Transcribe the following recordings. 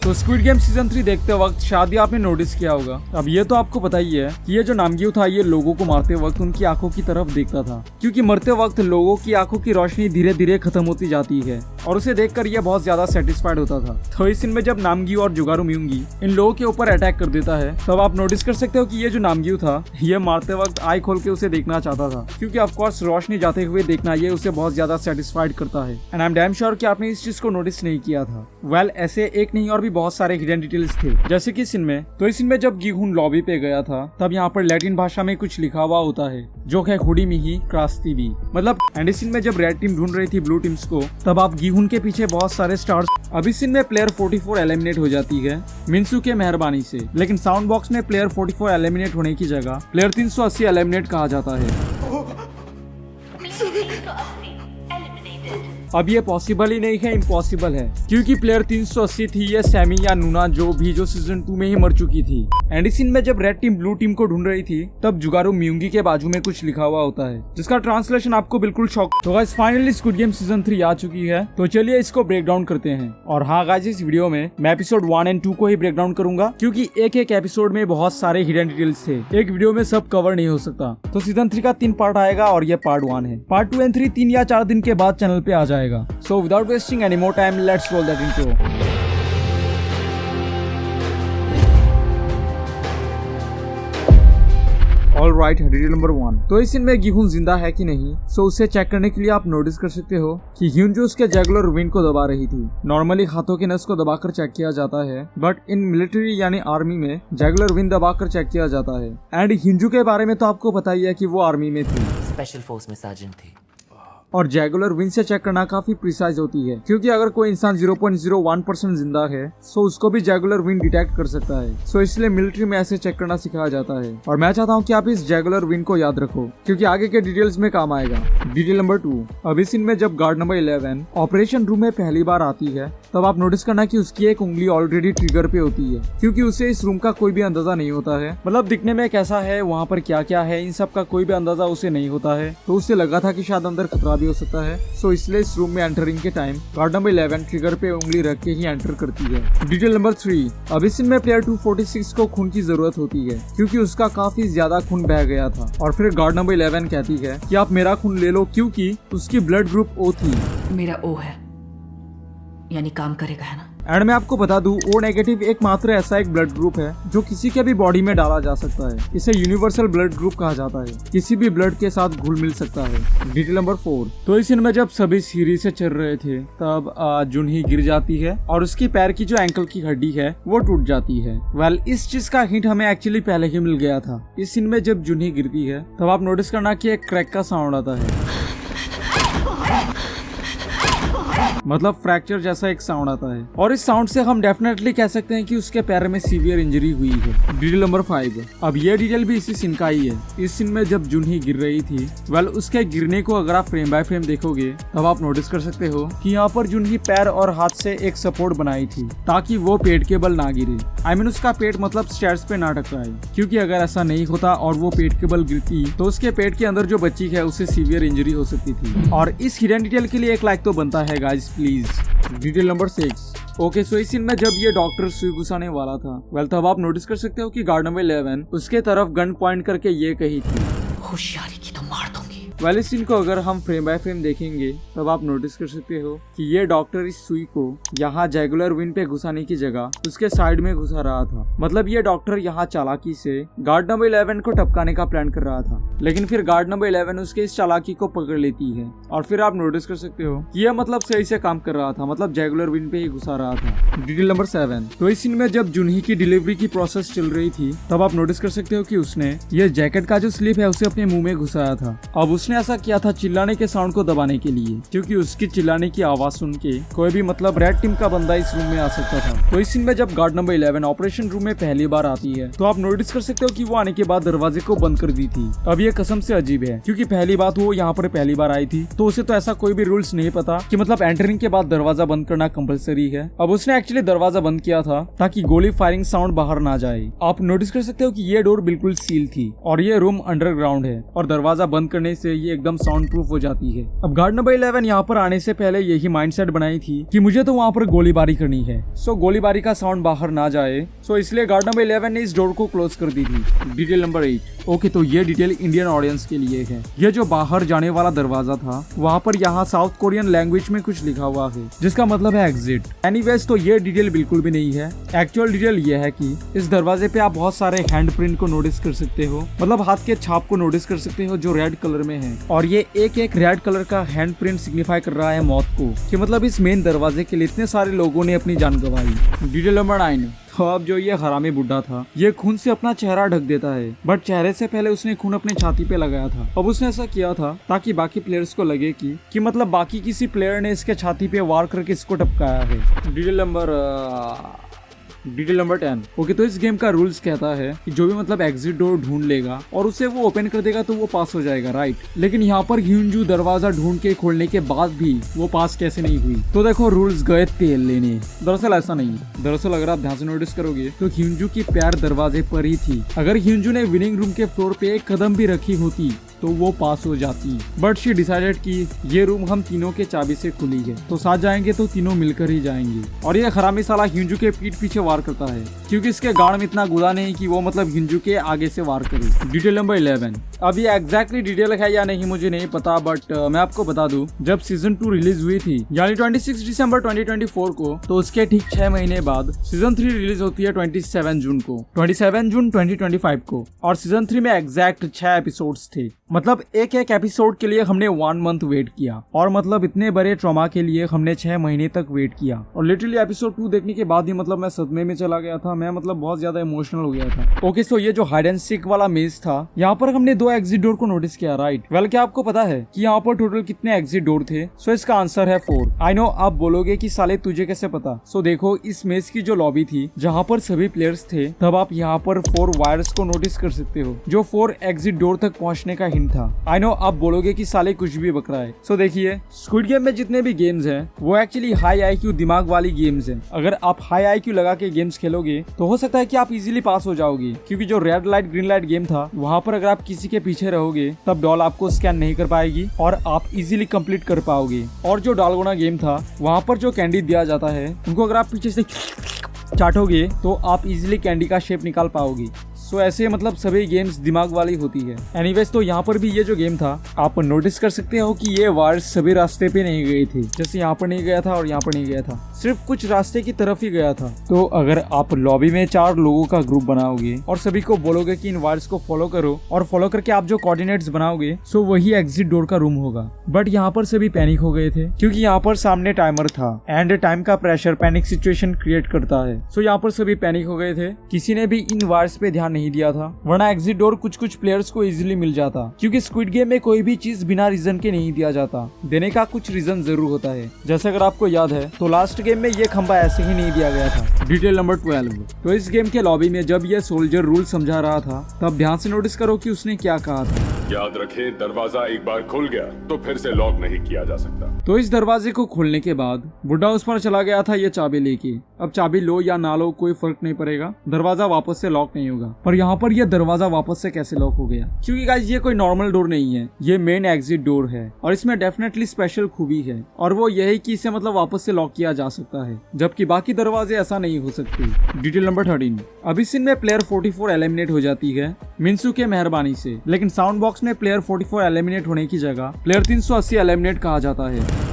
तो squid game season 3 देखते वक्त शायद ही आपने नोटिस किया होगा। अब ये तो आपको पता ही है कि ये जो नामग्यू था ये लोगों को मारते वक्त उनकी आंखों की तरफ देखता था, क्योंकि मरते वक्त लोगों की आंखों की रोशनी धीरे धीरे खत्म होती जाती है और उसे देखकर ये बहुत ज्यादा सेटिस्फाइड होता था। तो इस सीन में जब नामग्यू और जुगारू म्यूंगी इन लोगों के ऊपर अटैक कर देता है तब आप नोटिस कर सकते हो कि ये जो नामग्यू था ये मारते वक्त आई खोल के उसे देखना चाहता था, क्योंकि ऑफकोर्स रोशनी जाते हुए देखना ये उसे बहुत ज्यादा सेटिस्फाइड करता है। And I am damn sure कि आपने इस चीज को नोटिस नहीं किया था। वेल, ऐसे एक नहीं और भी बहुत सारे हिडन डिटेल्स थे, जैसे कि सीन में तो इस सीन में जब गिहुन लॉबी पे गया था तब यहाँ पर लैटिन भाषा में कुछ लिखा हुआ होता है जो है हुडी मिही क्रास्ती भी, मतलब एंड इस सीन में जब रेड टीम ढूंढ रही थी ब्लू टीम्स को तब आप गिहुन के पीछे बहुत सारे स्टार्स। अब इस सीन में प्लेयर 44 एलिमिनेट हो जाती है मिन्सू के मेहरबानी से, लेकिन साउंड बॉक्स में प्लेयर 44 एलिमिनेट होने की जगह प्लेयर 380 एलिमिनेट कहा जाता है। अब ये पॉसिबल ही नहीं है, इम्पॉसिबल है, क्योंकि प्लेयर 380 थी ये सैमी या नूना जो सीजन 2 में ही मर चुकी थी। एंड इस सीन में जब रेड टीम ब्लू टीम को ढूंढ रही थी तब जुगारू म्यूंगी के बाजू में कुछ लिखा हुआ होता है जिसका ट्रांसलेशन आपको बिल्कुल शॉक। तो guys finally squid game season 3 आ चुकी है, तो चलिए इसको ब्रेक डाउन करते हैं। और हाँ गाइस, इस वीडियो में मैं एपिसोड 1 और 2 को ही ब्रेक डाउन करूंगा, क्योंकि एक एक एपिसोड में बहुत सारे हिडन डिटेल्स थे, एक वीडियो में सब कवर नहीं हो सकता। तो सीजन 3 का 3 पार्ट आएगा और ये पार्ट 1 है। पार्ट 2 और 3 3 या 4 दिन के बाद चैनल पे आ जाएगा। So without wasting any more time, let's roll that intro. All right, detail number 1। तो इस सीन में गिहुन जिंदा है कि नहीं, सो उसे चेक करने के लिए आप नोटिस कर सकते हो कि ह्यूनजो उसके जैगुलर विन को दबा रही थी। नॉर्मली हाथों के नस को दबाकर चेक किया जाता है, बट इन मिलिट्री यानी आर्मी में जैगुलर विन दबाकर चेक किया जाता है। एंड ह्यूनजो के बारे में तो आपको पता ही है कि वो आर्मी में थी, स्पेशल फोर्स में सार्जेंट थी। और जैगुलर विन से चेक करना काफी प्रिसाइज होती है, क्योंकि अगर कोई इंसान 0.01% जिंदा है सो उसको भी जैगुलर विन डिटेक्ट कर सकता है। सो इसलिए मिलिट्री में ऐसे चेक करना सिखाया जाता है, और मैं चाहता हूँ कि आप इस जैगुलर विन को याद रखो, क्योंकि आगे के डिटेल्स में काम आएगा। Detail number 2। अब इस सीन में जब गार्ड नंबर 11 ऑपरेशन रूम में पहली बार आती है तब आप नोटिस करना कि उसकी एक उंगली ऑलरेडी ट्रिगर पे होती है, क्योंकि उसे इस रूम का कोई भी अंदाजा नहीं होता है, मतलब दिखने में कैसा है, वहाँ पर क्या क्या है, इन सब का कोई भी अंदाजा उसे नहीं होता है। तो उसे लगा था कि शायद अंदर खतरा भी हो सकता है, सो इसलिए इस रूम में एंटरिंग के टाइम गार्ड नंबर 11 ट्रिगर पे उंगली रख के ही एंटर करती है। Detail number 3। अब इस सीन में प्लेयर 246 को खून की जरूरत होती है, क्योंकि उसका काफी ज्यादा खून बह गया था, और फिर गार्ड नंबर 11 कहती है कि आप मेरा खून ले लो, क्योंकि उसकी ब्लड ग्रुप O थी। मेरा O है, यानी काम करेगा, है ना? एंड मैं आपको बता दूं, O नेगेटिव एकमात्र ऐसा एक ब्लड ग्रुप है जो किसी के भी बॉडी में डाला जा सकता है। इसे यूनिवर्सल ब्लड ग्रुप कहा जाता है, किसी भी ब्लड के साथ घुल मिल सकता है। Detail number 4। तो इस सीन में जब सभी सीढ़ी से चल रहे थे तब जुनही गिर जाती है और उसकी पैर की जो एंकल की हड्डी है वो टूट जाती है। वेल, इस चीज का हिंट हमें एक्चुअली पहले ही मिल गया था। इस सीन में जब जुनही गिरती है तब आप नोटिस करना कि एक क्रैक का साउंड आता है, मतलब फ्रैक्चर जैसा एक साउंड आता है, और इस साउंड से हम डेफिनेटली कह सकते हैं कि उसके पैर में सीवियर इंजरी हुई है। Detail number 5। अब ये डिटेल भी इसी सीन का ही है। इस सीन में जब जुनही गिर रही थी, वेल उसके गिरने को अगर आप फ्रेम बाय फ्रेम देखोगे तब आप नोटिस कर सकते हो कि यहाँ पर जुनही पैर और हाथ से एक सपोर्ट बनाई थी ताकि वो पेट के बल ना गिरे। आई मीन उसका पेट मतलब स्टेयर्स पे ना टकराए, क्योंकि अगर ऐसा नहीं होता और वो पेट के बल गिरती तो उसके पेट के अंदर जो बच्ची है उसे सीवियर इंजरी हो सकती थी। और इस हिडन डिटेल के लिए एक लाइक तो बनता है guys, please. Detail number 6। Okay, so इस सीन में जब ये डॉक्टर सुई घुसाने वाला था, वेल तब आप नोटिस कर सकते हो कि गार्ड नंबर 11 उसके तरफ गन पॉइंट करके ये कही थी, होशियारी की तो मार दूंगी। वेल, इस सीन को अगर हम फ्रेम बाय फ्रेम देखेंगे तब आप नोटिस कर सकते हो कि ये डॉक्टर इस सुई को यहाँ जैगुलर विन पे घुसाने की जगह उसके साइड में घुसा रहा था। मतलब ये डॉक्टर यहाँ चालाकी से गार्ड नंबर 11 को टपकाने का प्लान कर रहा था, लेकिन फिर गार्ड नंबर 11 उसके इस चालाकी को पकड़ लेती है, और फिर आप नोटिस कर सकते हो कि यह मतलब सही से काम कर रहा था, मतलब जैगुलर विन पे ही घुसा रहा था। Detail number 7। तो इस सीन में जब जुनही की डिलीवरी की प्रोसेस चल रही थी तब आप नोटिस कर सकते हो कि उसने ये जैकेट का जो स्लीप है उसे अपने मुंह में घुसाया था। अब उसने ऐसा किया था चिल्लाने के साउंड को दबाने के लिए, क्योंकि उसकी चिल्लाने की आवाज सुन के कोई भी मतलब रेड टीम का बंदा इस रूम में आ सकता था। तो इस सीन में जब गार्ड नंबर 11 ऑपरेशन रूम में पहली बार आती है तो आप नोटिस कर सकते हो कि वो आने के बाद दरवाजे को बंद कर दी थी। अब ये कसम से अजीब है, क्योंकि पहली बात वो यहाँ पर पहली बार आई थी तो उसे तो ऐसा कोई भी रूल्स नहीं पता कि मतलब एंटरिंग के बाद दरवाजा बंद करना कंपलसरी है। अब उसने एक्चुअली दरवाजा बंद किया था ताकि गोली फायरिंग साउंड बाहर ना जाए। आप नोटिस कर सकते हो कि ये डोर बिल्कुल सील थी और ये रूम अंडरग्राउंड है, और दरवाजा बंद करने से ही एकदम साउंड प्रूफ हो जाती है। अब गार्ड नंबर 11 यहाँ पर आने से पहले यही माइंडसेट बनाई थी कि मुझे तो वहाँ पर गोलीबारी करनी है, सो गोलीबारी का साउंड बाहर ना जाए, सो इसलिए गार्ड नंबर 11 ने इस डोर को क्लोज कर दी थी। Detail number 8। ओके, तो ये डिटेल इंडियन ऑडियंस के लिए है। ये जो बाहर जाने वाला दरवाजा था वहाँ पर यहाँ साउथ कोरियन लैंग्वेज में कुछ लिखा हुआ है जिसका मतलब है एग्जिट। एनीवेज, तो ये डिटेल बिल्कुल भी नहीं है। एक्चुअल डिटेल ये है कि इस दरवाजे पे आप बहुत सारे हैंड प्रिंट को नोटिस कर सकते हो, मतलब हाथ के छाप को नोटिस कर सकते हो जो रेड कलर में है, और ये एक एक रेड कलर का हैंड प्रिंट सिग्निफाई कर रहा है मौत को, कि मतलब इस मेन दरवाजे के लिए इतने सारे लोगों ने अपनी जान गंवाई। Detail number 9। तो अब जो ये हरामी बुड्ढा था ये खून से अपना चेहरा ढक देता है, बट चेहरे से पहले उसने खून अपने छाती पे लगाया था। अब उसने ऐसा किया था ताकि बाकी प्लेयर्स को लगे कि मतलब बाकी किसी प्लेयर ने इसके छाती पे वार करके इसको टपकाया है। Detail number 10। ओके, तो इस गेम का रूल्स कहता है कि जो भी मतलब एग्जिट डोर ढूंढ लेगा और उसे वो ओपन कर देगा तो वो पास हो जाएगा, राइट। लेकिन यहाँ पर ह्यूंजू दरवाजा ढूंढ के खोलने के बाद भी वो पास कैसे नहीं हुई, तो देखो रूल्स गए तेल लेने। दरअसल ऐसा नहीं है। दरअसल अगर आप ध्यान से नोटिस करोगे तो ह्यूंजू की पैर दरवाजे पर ही थी। अगर ह्यूंजू ने विनिंग रूम के फ्लोर पे एक कदम भी रखी होती तो वो पास हो जाती, बट शी डिसाइडेड कि ये रूम हम तीनों के चाबी से खुली है, तो साथ जाएंगे तो तीनों मिलकर ही जाएंगे। और ये हरामी साला ह्यूंजू के पीठ पीछे वार करता है क्योंकि इसके गाड़ में इतना गुदा नहीं कि वो मतलब ह्यूंजू के आगे से वार करे। Detail number 11। अब ये एग्जैक्टली डिटेल है या नहीं मुझे नहीं पता, बट मैं आपको बता दूं, जब सीजन 2 रिलीज हुई थी यानी 26 दिसंबर 2024 को, तो उसके ठीक 6 महीने बाद सीजन 3 रिलीज होती है 27 जून को, 27 जून 2025 को। और सीजन 3 में एग्जैक्ट 6 एपिसोड्स थे, मतलब एक एक एपिसोड के लिए हमने 1 मंथ वेट किया, और मतलब इतने बड़े ट्रॉमा के लिए हमने 6 महीने तक वेट किया। और लिटरली एपिसोड 2 देखने के बाद ही मतलब मैं सदमे में चला गया था, मैं मतलब बहुत ज्यादा इमोशनल हो गया था। ओके, सो ये जो हाइड एंड सीक वाला मेज था, यहाँ पर हमने 2 एग्जिट डोर को नोटिस किया, राइट। वेल, क्या आपको पता है कि यहाँ पर टोटल कितने एग्जिट डोर थे? सो इसका आंसर है 4। आई नो, आप बोलोगे कि साले तुझे कैसे पता? सो देखो, इस मेज की जो लॉबी थी जहाँ पर सभी प्लेयर्स थे, तब आप यहाँ पर 4 वायर्स को नोटिस कर सकते हो जो 4 एग्जिट डोर तक पहुँचने का हिंट था। आई नो, आप बोलोगे कि साले कुछ भी बक रहा है। सो देखिए, स्क्विड गेम में जितने भी गेम्स हैं वो एक्चुअली हाई आईक्यू दिमाग वाली गेम्स हैं। अगर आप हाई आईक्यू लगा के गेम्स खेलोगे तो हो सकता है कि आप इजीली पास हो जाओगे, क्योंकि जो red light green light game था वहाँ पर अगर आप किसी के पीछे रहोगे तब डॉल आपको स्कैन नहीं कर पाएगी और आप इजीली कंप्लीट कर पाओगे। और जो डालगोना गेम था वहाँ पर जो कैंडी दिया जाता है उनको अगर आप पीछे से चाटोगे तो आप इजीली कैंडी का शेप निकाल पाओगे। सो ऐसे मतलब सभी गेम्स दिमाग वाली होती है। एनीवेज, तो यहाँ पर भी ये जो गेम था आप नोटिस कर सकते हो कि ये वायर्स सभी रास्ते पे नहीं गई थी, जैसे यहाँ पर नहीं गया था और यहाँ पर नहीं गया था, सिर्फ कुछ रास्ते की तरफ ही गया था। तो अगर आप लॉबी में 4 लोगों का ग्रुप बनाओगे और सभी को बोलोगे कि इन वायर्स को फॉलो करो, और फॉलो करके आप जो कोऑर्डिनेट्स बनाओगे सो वही एग्जिट डोर का रूम होगा। बट यहाँ पर सभी पैनिक हो गए थे क्योंकि यहाँ पर सामने टाइमर था एंड टाइम का प्रेशर पैनिक सिचुएशन क्रिएट करता है। सो यहाँ पर सभी पैनिक हो गए थे, किसी ने भी इन वायर्स पे ध्यान नहीं दिया था, वरना एग्जिट डोर कुछ प्लेयर्स को इजीली मिल जाता, क्योंकि स्क्विड गेम में कोई भी चीज बिना रीजन के नहीं दिया जाता, देने का कुछ रीजन जरूर होता है। जैसे अगर आपको याद है तो लास्ट गेम में ये खंबा ऐसे ही नहीं दिया गया था। Detail number 12। तो इस गेम के लॉबी में जब ये सोल्जर रूल समझा रहा था तब ध्यान से नोटिस करो कि उसने क्या कहा था। याद रखें, दरवाजा एक बार खुल गया तो फिर से लॉक नहीं किया जा सकता। तो इस दरवाजे को खोलने के बाद बुड्ढा उस पर चला गया था ये चाबी लेके। अब चाबी लो या ना लो कोई फर्क नहीं पड़ेगा, दरवाजा वापस से लॉक नहीं होगा। पर यहाँ पर यह दरवाजा वापस से कैसे लॉक हो गया? क्योंकि गाइस ये कोई नॉर्मल डोर नहीं है, ये मेन एग्जिट डोर है और इसमें डेफिनेटली स्पेशल खूबी है, और वो यही कि इसे मतलब वापस से लॉक किया जा सकता है, जबकि बाकी दरवाजे ऐसा नहीं हो सकते। Detail number 13। अब इस सीन में प्लेयर 44 एलिमिनेट हो जाती है मिन्सू के मेहरबानी से, लेकिन साउंड बॉक्स में प्लेयर 44 एलिमिनेट होने की जगह प्लेयर 380 एलिमिनेट कहा जाता है।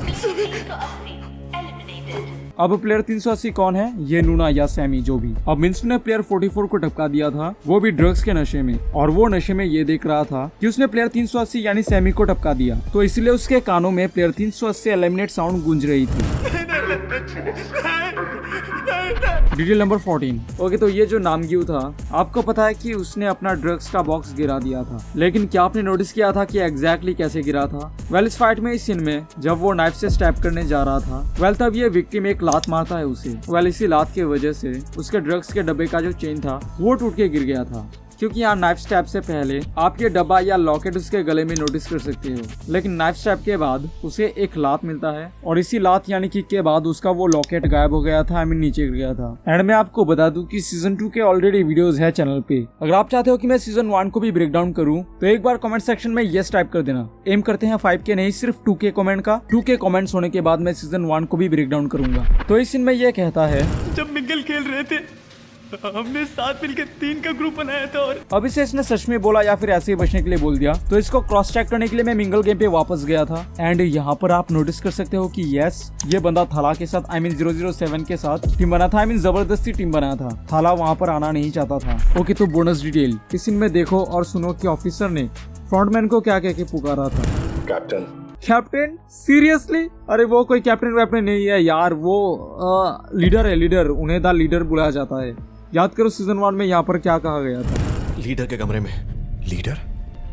अब प्लेयर 380 कौन है? ये नूना या सैमी जो भी। अब मिन्सू ने प्लेयर 44 को टपका दिया था, वो भी ड्रग्स के नशे में, और वो नशे में ये देख रहा था कि उसने प्लेयर 380 यानी सैमी को टपका दिया, तो इसलिए उसके कानों में प्लेयर 380 एलिमिनेट साउंड गूंज रही थी। Detail number 14। ओके, तो ये जो नामग्यू था आपको पता है कि उसने अपना ड्रग्स का बॉक्स गिरा दिया था, लेकिन क्या आपने नोटिस किया था कि एग्जैक्टली कैसे गिरा था? वेल, इस फाइट में इस सीन में जब वो नाइफ से स्टैब करने जा रहा था, वेल तब ये विक्टिम एक लात मारता है उसे। वेल, इसी लात की वजह से उसके ड्रग्स के डब्बे का जो चेन था वो टूट के गिर गया था। क्योंकि यहाँ नाइफ स्टैब से पहले आप ये डब्बा या लॉकेट उसके गले में नोटिस कर सकते हो, लेकिन नाइफ स्टैब के बाद उसे एक लात मिलता है और इसी लात यानी किक के बाद उसका वो लॉकेट गायब हो गया था, नीचे गिर गया था। एंड मैं आपको बता दूं कि सीजन 2 के ऑलरेडी वीडियोस है चैनल पे। अगर आप चाहते हो कि मैं सीजन 1 को भी ब्रेक डाउन करूं तो एक बार कमेंट सेक्शन में यस टाइप कर देना। एम करते हैं 5 के नहीं, सिर्फ 2 के कमेंट का। 2 के कमेंट्स होने के बाद मैं सीजन 1 को भी ब्रेक डाउन करूंगा। तो इस सीन में ये कहता है, जब मिंगल खेल रहे थे हमने साथ मिलकर 3 का ग्रुप बनाया था और अब इसे इसने सच में बोला या फिर ऐसे ही बचने के लिए बोल दिया। तो इसको क्रॉस चेक करने के लिए मैं मिंगल गेम पे वापस गया था। एंड यहाँ पर आप नोटिस कर सकते हो कि यस, ये बंदा थाला के साथ I mean 007 के साथ टीम बना था। I mean जबरदस्ती टीम बनाया था। थाला वहाँ पर आना नहीं चाहता था। ओके, तो बोनस डिटेल इस सीन में देखो और सुनो कि ऑफिसर ने फ्रंटमैन को क्या कह के पुकारा था। Captain seriously? अरे वो कोई कैप्टन वैप्टन नहीं है यार, वो लीडर है, लीडर। उन्हें द लीडर बुलाया जाता है। याद करो सीजन 1 में यहाँ पर क्या कहा गया था। लीडर के कमरे में लीडर,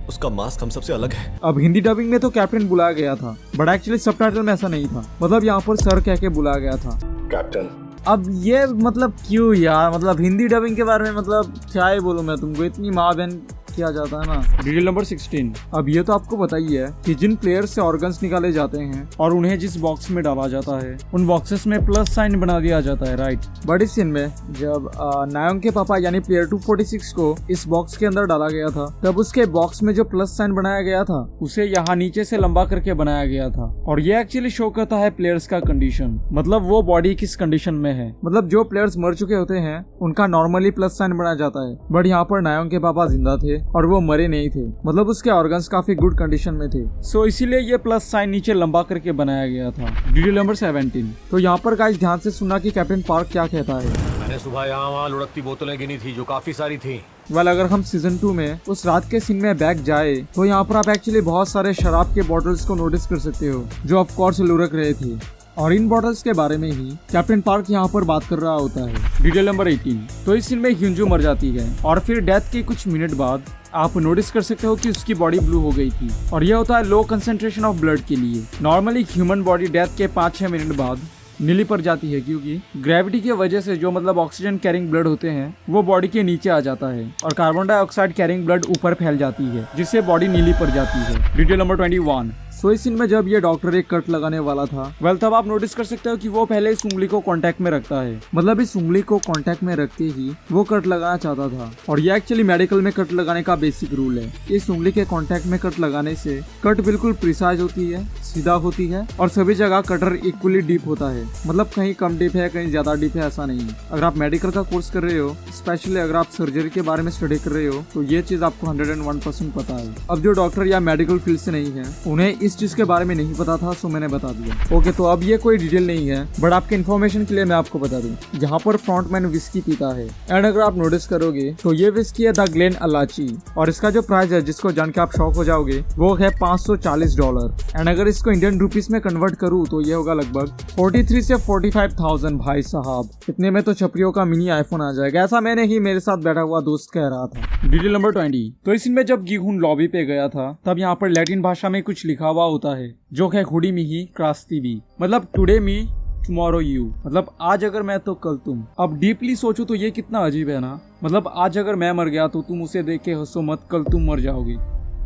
उसका मास्क हम सबसे अलग है। अब हिंदी डबिंग में तो कैप्टन बुलाया गया था, बट एक्चुअली सबटाइटल में ऐसा नहीं था। मतलब यहाँ पर सर कह के बुलाया गया था कैप्टन। अब ये मतलब क्यों यार, मतलब हिंदी डबिंग के बारे में मतलब क्या ही बोलूं मैं तुमको, इतनी माँ बहन किया जाता है ना। Detail number 16। अब ये तो आपको पता ही है कि जिन प्लेयर्स से ऑर्गन्स निकाले जाते हैं और उन्हें जिस बॉक्स में डाला जाता है उन बॉक्सेस में प्लस साइन बना दिया जाता है, राइट। बट इस सीन में जब नायोंग के पापा यानी प्लेयर 246 को इस बॉक्स के अंदर डाला गया था, तब उसके बॉक्स में जो प्लस साइन बनाया गया था उसे यहाँ नीचे से लंबा करके बनाया गया था। और ये एक्चुअली शो करता है प्लेयर्स का कंडीशन, मतलब वो बॉडी किस कंडीशन में है। मतलब जो प्लेयर्स मर चुके होते हैं उनका नॉर्मली प्लस साइन बनाया जाता है, बट यहाँ पर नायोंग के पापा जिंदा थे और वो मरे नहीं थे। मतलब उसके ऑर्गन्स काफी गुड कंडीशन में थे, सो इसीलिए ये प्लस साइन नीचे लंबा करके बनाया गया था। Detail number 17। तो यहाँ पर गाइस ध्यान से सुनना कि कैप्टन पार्क क्या कहता है। मैंने सुबह यहाँ वहाँ लुढ़कती बोतलें गिनी थी जो काफी सारी थी। वेल, अगर हम सीजन 2 में उस रात के सीन में बैक जाए तो यहाँ पर आप एक्चुअली बहुत सारे शराब के बॉटल्स को नोटिस कर सकते हो जो ऑफ कोर्स लुढ़क रहे थे। और इन बॉटल्स के बारे में ही कैप्टन पार्क यहाँ पर बात कर रहा होता है। Detail number 18। तो इस सीन में ह्यूंजू मर जाती है और फिर डेथ के कुछ मिनट बाद आप नोटिस कर सकते हो कि उसकी बॉडी ब्लू हो गई थी। और यह होता है लो कंसेंट्रेशन ऑफ ब्लड के लिए। नॉर्मली ह्यूमन बॉडी डेथ के 5-6 मिनट बाद नीली पड़ जाती है, क्योंकि ग्रेविटी की वजह से जो मतलब ऑक्सीजन कैरिंग ब्लड होते हैं वो बॉडी के नीचे आ जाता है और कार्बन डाइऑक्साइड कैरिंग ब्लड ऊपर फैल जाती है, जिससे बॉडी नीली पड़ जाती है। Detail number 21। सो इस सीन में जब ये डॉक्टर एक कट लगाने वाला था, वेल तब आप नोटिस कर सकते हो कि वो पहले इस उंगली को कांटेक्ट में रखता है। मतलब इस उंगली को कांटेक्ट में रखते ही वो कट लगाना चाहता था। और ये एक्चुअली मेडिकल में कट लगाने का बेसिक रूल है। इस उंगली के कांटेक्ट में कट लगाने से कट बिल्कुल प्रिसाइज होती है, सीधा होती है और सभी जगह कटर इक्वली डीप होता है। मतलब कहीं कम डीप है, कहीं ज्यादा डीप है, ऐसा नहीं है। अगर आप मेडिकल का कोर्स कर रहे हो, स्पेशली अगर आप सर्जरी के बारे में स्टडी कर रहे हो, तो ये चीज आपको 101% पता है। अब जो डॉक्टर या मेडिकल फील्ड से नहीं है उन्हें इस चीज के बारे में नहीं पता था, सो मैंने बता दिया। ओके, तो अब ये कोई डिटेल नहीं है, बट आपके इन्फॉर्मेशन के लिए मैं आपको बता दूं, जहाँ पर फ्रंटमैन विस्की पीता है। एंड अगर आप नोटिस करोगे तो ये विस्की है द ग्लेन अलाची और इसका जो प्राइस है, जिसको जान के आप शॉक हो जाओगे, वो है $540। एंड अगर इसको इंडियन रुपीस में कन्वर्ट करूँ तो ये होगा लगभग 43 से 45,000। भाई साहब, इतने में तो छपरियों का मिनी आईफोन आ जाएगा, ऐसा मैंने ही मेरे साथ बैठा हुआ दोस्त कह रहा था। Detail number 20। तो इसमें जब गिहुन लॉबी पे गया था तब यहाँ पर लैटिन भाषा में कुछ लिखा हुआ होता है जो है हुडी मी ही क्रास्ती भी, मतलब टुडे मी टुमारो यू, मतलब आज अगर मैं तो कल तुम। अब डीपली सोचो तो ये कितना अजीब है ना। मतलब आज अगर मैं मर गया तो तुम उसे देख के हंसो मत, कल तुम मर जाओगी।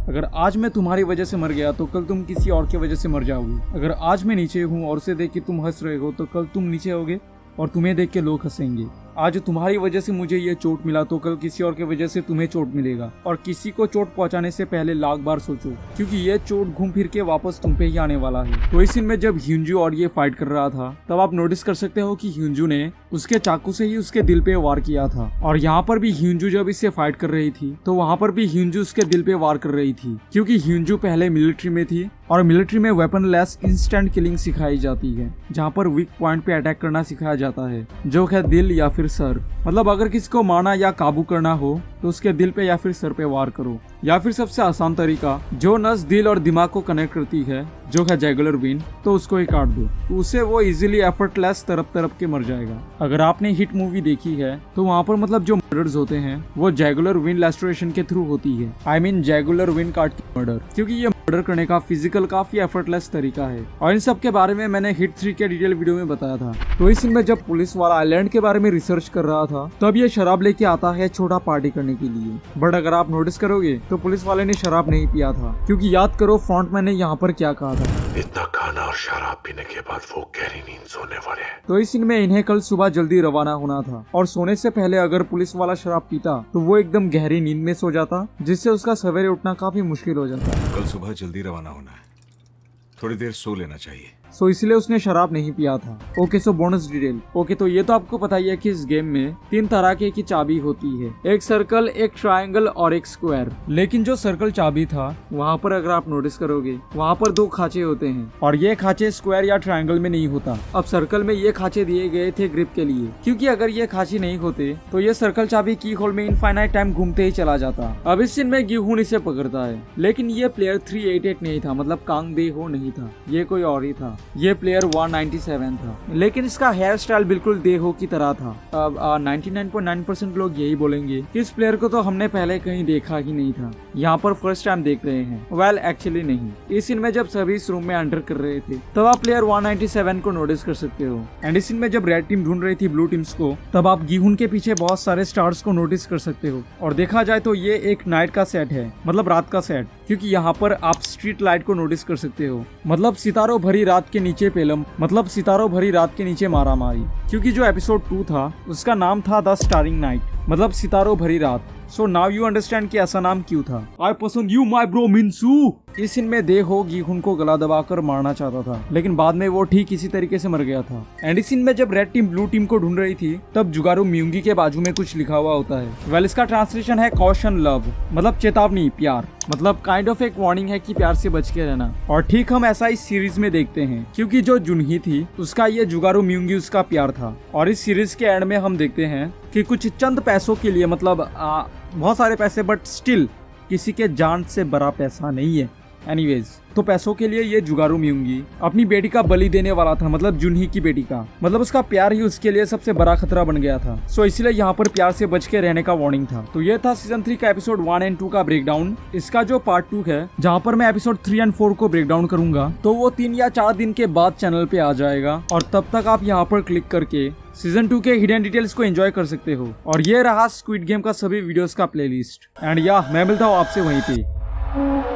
अगर आज मैं तुम्हारी वजह से मर गया तो कल तुम किसी और की वजह से मर जाओगी। अगर आज मैं नीचे हूँ और उसे देख के तुम हंस रहे हो तो कल तुम नीचे होगे और तुम्हें देख के लोग हंसेंगे। आज तुम्हारी वजह से मुझे ये चोट मिला तो कल किसी और की वजह से तुम्हें चोट मिलेगा। और किसी को चोट पहुंचाने से पहले लाख बार सोचो, क्योंकि ये चोट घूम फिर के वापस तुम पे ही आने वाला है। तो इस सीन में जब ह्यूंजू और ये फाइट कर रहा था तब आप नोटिस कर सकते हो कि ह्यूंजू ने उसके चाकू से ही उसके दिल पे वार किया था। और यहाँ पर भी ह्यूंजू जब इससे फाइट कर रही थी तो वहाँ पर भी ह्यूंजू उसके दिल पे वार कर रही थी, क्योंकि ह्यूंजू पहले मिलिट्री में थी और मिलिट्री में वेपन लेस इंस्टेंट किलिंग सिखाई जाती है, जहाँ पर वीक पॉइंट पे अटैक करना सिखाया जाता है, जो है दिल या फिर सर। मतलब अगर किसी को मारना या काबू करना हो तो उसके दिल पे या फिर सर पे वार करो। या फिर सबसे आसान तरीका, जो नस दिल और दिमाग को कनेक्ट करती है जो है जैगुलर विन, तो उसको ही काट दो, तो उससे वो इजीली एफर्टलेस तरप के मर जाएगा। अगर आपने हिट मूवी देखी है तो वहाँ पर मतलब जो मर्डर्स होते हैं वो जैगुलर विन लैस्ट्रेशन के थ्रू होती है। आई मीन जैगुलर विन काट के मर्डर, क्योंकि ये मर्डर करने का फिजिकल काफी एफर्टलेस तरीका है। और इन सब के बारे में मैंने हिट 3 के डिटेल वीडियो में बताया था। तो इस सीन में जब पुलिस वाला आइलैंड के बारे में रिसर्च कर रहा था तब ये शराब लेके आता है छोटा पार्टी करने के लिए। बट अगर आप नोटिस करोगे तो पुलिस वाले ने शराब नहीं पिया था, क्योंकि याद करो फ्रंटमैन ने यहाँ पर क्या कहा था, इतना खाना और शराब पीने के बाद वो गहरी नींद सोने वाले हैं। तो इस सीन में इन्हें कल सुबह जल्दी रवाना होना था और सोने से पहले अगर पुलिस वाला शराब पीता तो वो एकदम गहरी नींद में सो जाता, जिससे उसका सवेरे उठना काफी मुश्किल हो जाता। कल सुबह जल्दी रवाना होना है, थोड़ी देर सो लेना चाहिए। सो इसलिए उसने शराब नहीं पिया था। ओके, सो बोनस डिटेल। ओके, तो ये तो आपको पता ही है कि इस गेम में 3 तरह की चाबी होती है, एक सर्कल, एक ट्रायंगल और एक स्क्वायर। लेकिन जो सर्कल चाबी था वहाँ पर अगर आप नोटिस करोगे वहाँ पर 2 खांचे होते हैं और ये खांचे स्क्वायर या ट्रायंगल में नहीं होता। अब सर्कल में ये खांचे दिए गए थे ग्रिप के लिए, क्योंकि अगर ये खांचे नहीं होते तो ये सर्कल चाबी की होल में इनफाइनाइट टाइम घूमते ही चला जाता। अब इस सीन में गिहुन इसे पकड़ता है, लेकिन ये प्लेयर 388 नहीं था, मतलब कांग दे हो नहीं था, ये कोई और ही था। ये प्लेयर 197 था, लेकिन इसका हेयर स्टाइल बिल्कुल देहो की तरह था। अब 99.9% लोग यही बोलेंगे कि इस प्लेयर को तो हमने पहले कहीं देखा ही नहीं था, यहाँ पर फर्स्ट टाइम देख रहे हैं। वेल एक्चुअली नहीं, इस सीन में जब सभी इस रूम में एंटर कर रहे थे तब आप प्लेयर 197 को नोटिस कर सकते हो। एंड इस सीन में जब रेड टीम ढूंढ रही थी ब्लू टीम्स को तब आप गिहुन के पीछे बहुत सारे स्टार्स को नोटिस कर सकते हो। और देखा जाए तो ये एक नाइट का सेट है, मतलब रात का सेट, क्योंकि यहाँ पर आप स्ट्रीट लाइट को नोटिस कर सकते हो, मतलब सितारों भरी रात के नीचे पेलम, मतलब सितारों भरी रात के नीचे मारा मारी। क्योंकि जो एपिसोड 2 था उसका नाम था द स्टारिंग नाइट, मतलब सितारों भरी रात। सो नाउ यू अंडरस्टैंड कि ऐसा नाम क्यों था। आई पसंद यू माय ब्रो मिनसू। इस सीन में देहो गिहुन को गला दबाकर मारना चाहता था, लेकिन बाद में वो ठीक इसी तरीके से मर गया था। एंड इस सीन में जब रेड टीम ब्लू टीम को ढूंढ रही थी तब जुगारू म्यूंगी के बाजू में कुछ लिखा हुआ होता है। वेल इसका ट्रांसलेशन है कॉशन लव, मतलब चेतावनी, प्यार, मतलब काइंड ऑफ एक वार्निंग है कि प्यार से बच के रहना। और ठीक हम ऐसा इस सीरीज में देखते हैं, क्योंकि जो जुनही थी उसका ये जुगारू म्यूंगी उसका प्यार था। और इस सीरीज के एंड में हम देखते हैं कि कुछ चंद पैसों के लिए, मतलब बहुत सारे पैसे, बट स्टिल किसी के जान से बड़ा पैसा नहीं है। एनीवेज, तो पैसों के लिए ये जुगारू म्यूंगी अपनी बेटी का बलि देने वाला था, मतलब जुनही की बेटी का, मतलब उसका प्यार ही उसके लिए सबसे बड़ा खतरा बन गया था। सो इसलिए यहाँ पर प्यार से बच के रहने का वार्निंग था। तो ये था सीजन 3 का एपिसोड 1 और 2 का ब्रेकडाउन। इसका जो पार्ट 2 है, जहाँ पर मैं एपिसोड 3 और 4 को ब्रेकडाउन करूंगा, तो वो 3 या 4 दिन के बाद चैनल पे आ जाएगा। और तब तक आप यहाँ पर क्लिक करके सीजन 2 के हिडन डिटेल्स को एंजॉय कर सकते हो। और ये रहा स्क्विड गेम का सभी वीडियोस का प्लेलिस्ट। एंड या मैं मिलता हूँ आपसे वहीं पे।